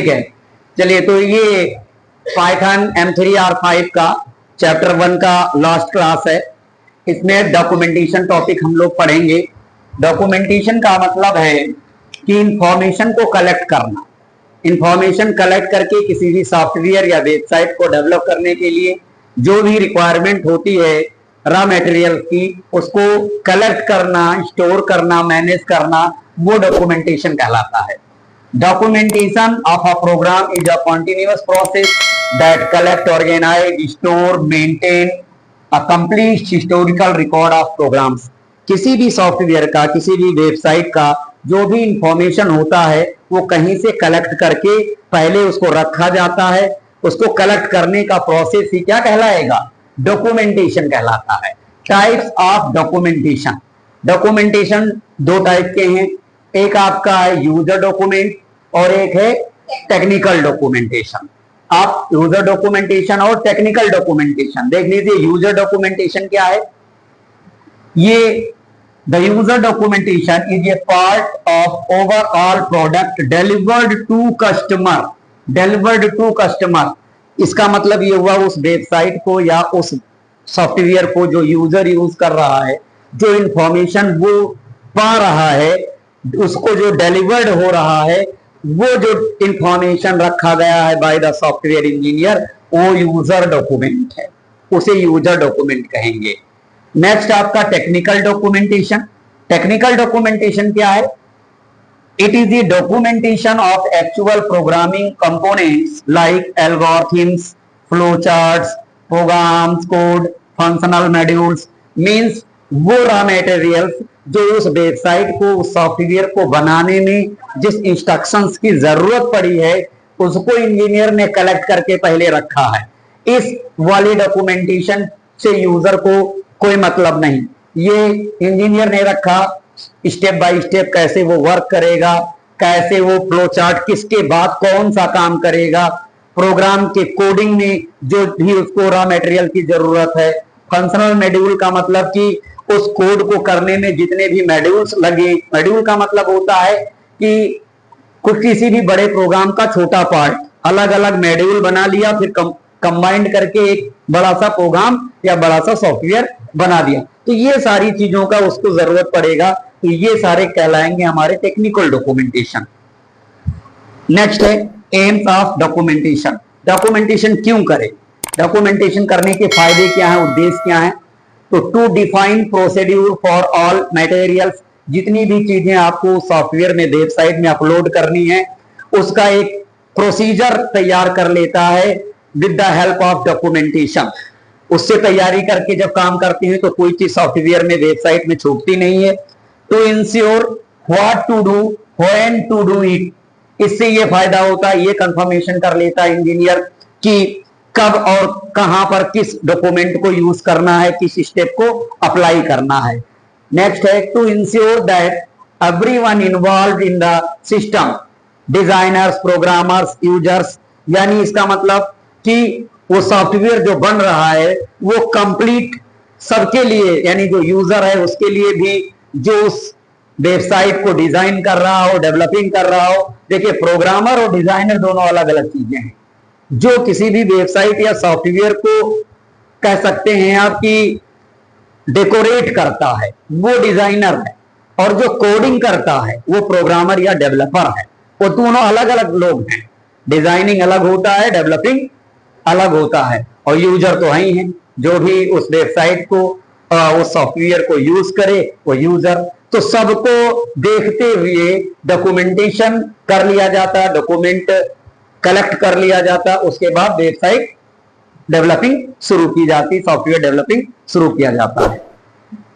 है, चलिए तो ये पाइथन M3R5 का चैप्टर 1 का लास्ट क्लास है। इसमें डॉक्यूमेंटेशन टॉपिक हम लोग पढ़ेंगे। डॉक्यूमेंटेशन का मतलब है कि इंफॉर्मेशन को कलेक्ट करना। इंफॉर्मेशन कलेक्ट करके किसी भी सॉफ्टवेयर या वेबसाइट को डेवलप करने के लिए जो भी रिक्वायरमेंट होती है रॉ मटेरियल की, उसको कलेक्ट करना, स्टोर करना, मैनेज करना, वो डॉक्यूमेंटेशन कहलाता है। Documentation of a program is a continuous process that collect, organize, store, maintain a complete historical record of programs। किसी भी सॉफ्टवेयर का, किसी भी वेबसाइट का जो भी इंफॉर्मेशन होता है वो कहीं से कलेक्ट करके पहले उसको रखा जाता है। उसको कलेक्ट करने का प्रोसेस ही क्या कहलाएगा? डॉक्यूमेंटेशन कहलाता है। Types of documentation. डॉक्यूमेंटेशन दो टाइप के हैं, एक आपका है यूजर डॉक्यूमेंट और एक है टेक्निकल डॉक्यूमेंटेशन। आप यूजर डॉक्यूमेंटेशन और टेक्निकल डॉक्यूमेंटेशन देख लीजिए। यूजर डॉक्यूमेंटेशन क्या है? ये the user documentation is a part of overall product delivered to customer. Delivered to customer, इसका मतलब ये हुआ उस वेबसाइट को या उस सॉफ्टवेयर को जो यूजर यूज कर रहा है, जो इंफॉर्मेशन वो पा रहा है, उसको जो डिलीवर्ड हो रहा है, वो जो इंफॉर्मेशन रखा गया है बाय द सॉफ्टवेयर इंजीनियर, वो यूजर डॉक्यूमेंट है, उसे यूजर डॉक्यूमेंट कहेंगे। नेक्स्ट आपका टेक्निकल डॉक्यूमेंटेशन। टेक्निकल डॉक्यूमेंटेशन क्या है? It is the documentation of actual programming components like algorithms, flow charts, programs, code, functional modules. Means वो रॉ मटेरियल्स जो उस वेबसाइट को, उस सॉफ्टवेयर को बनाने में जिस इंस्ट्रक्शंस की जरूरत पड़ी है, उसको इंजीनियर ने कलेक्ट करके पहले रखा है। इस वाली डॉक्यूमेंटेशन से यूजर को कोई मतलब नहीं। ये इंजीनियर ने रखा, स्टेप बाय स्टेप कैसे वो वर्क करेगा, कैसे वो फ्लो चार्ट, किसके बाद कौन सा काम करेगा, प्रोग्राम के कोडिंग में जो भी उसको रॉ मटेरियल की जरूरत है। फंक्शनल मॉड्यूल का मतलब कि उस कोड को करने में जितने भी मॉड्यूल्स लगे। मॉड्यूल का मतलब होता है कि कुछ किसी भी बड़े प्रोग्राम का छोटा पार्ट, अलग अलग मॉड्यूल बना लिया, फिर कंबाइंड करके एक बड़ा सा प्रोग्राम या बड़ा सा सॉफ्टवेयर बना दिया। तो ये सारी चीजों का उसको जरूरत पड़ेगा, तो ये सारे कहलाएंगे हमारे टेक्निकल डॉक्यूमेंटेशन। नेक्स्ट है एम्स ऑफ डॉक्यूमेंटेशन। डॉक्यूमेंटेशन क्यों करें? डॉक्यूमेंटेशन करने के फायदे क्या हैं, उद्देश्य क्या है? तो to define procedure for all materials. जितनी भी चीजें आपको सॉफ्टवेयर में, वेबसाइट में अपलोड करनी है, उसका एक प्रोसीजर तैयार कर लेता है with the help of documentation. उससे तैयारी करके जब काम करते हैं तो कोई चीज सॉफ्टवेयर में, वेबसाइट में छूटती नहीं है। To ensure what to do, when to do it. इससे ये फायदा होता है, ये कंफर्मेशन कर लेता है इंजीनियर कि कब और कहां पर किस डॉक्यूमेंट को यूज करना है, किस स्टेप को अप्लाई करना है। नेक्स्ट है to ensure that everyone involve in the system, designers, programmers, users. यानी इसका मतलब कि वो सॉफ्टवेयर जो बन रहा है वो कंप्लीट सबके लिए, यानी जो यूजर है उसके लिए भी, जो उस वेबसाइट को डिजाइन कर रहा हो, डेवलपिंग कर रहा हो। देखिए, प्रोग्रामर और डिजाइनर दोनों अलग अलग चीजें हैं। जो किसी भी वेबसाइट या सॉफ्टवेयर को कह सकते हैं आप कि डेकोरेट करता है, वो डिजाइनर है, और जो कोडिंग करता है वो प्रोग्रामर या डेवलपर है। वो दोनों अलग अलग लोग हैं। डिजाइनिंग अलग होता है, डेवलपिंग अलग होता है, और यूजर तो है ही है, जो भी उस वेबसाइट को, उस सॉफ्टवेयर को यूज करे वो यूजर। तो सबको देखते हुए डॉक्यूमेंटेशन कर लिया जाता है, डॉक्यूमेंट कलेक्ट कर लिया जाता, उसके बाद वेबसाइट डेवलपिंग शुरू की जाती, सॉफ्टवेयर डेवलपिंग शुरू किया जाता है।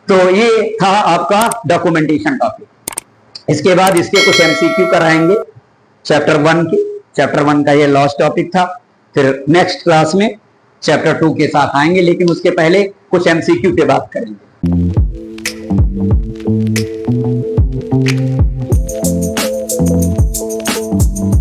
तो ये था आपका डॉक्यूमेंटेशन टॉपिक। इसके बाद इसके कुछ एमसीक्यू कराएंगे चैप्टर 1 के। चैप्टर 1 का ये लास्ट टॉपिक था। फिर नेक्स्ट क्लास में चैप्टर 2 के साथ आएंगे, लेकिन उसके पहले कुछ एमसीक्यू पे बात करेंगे।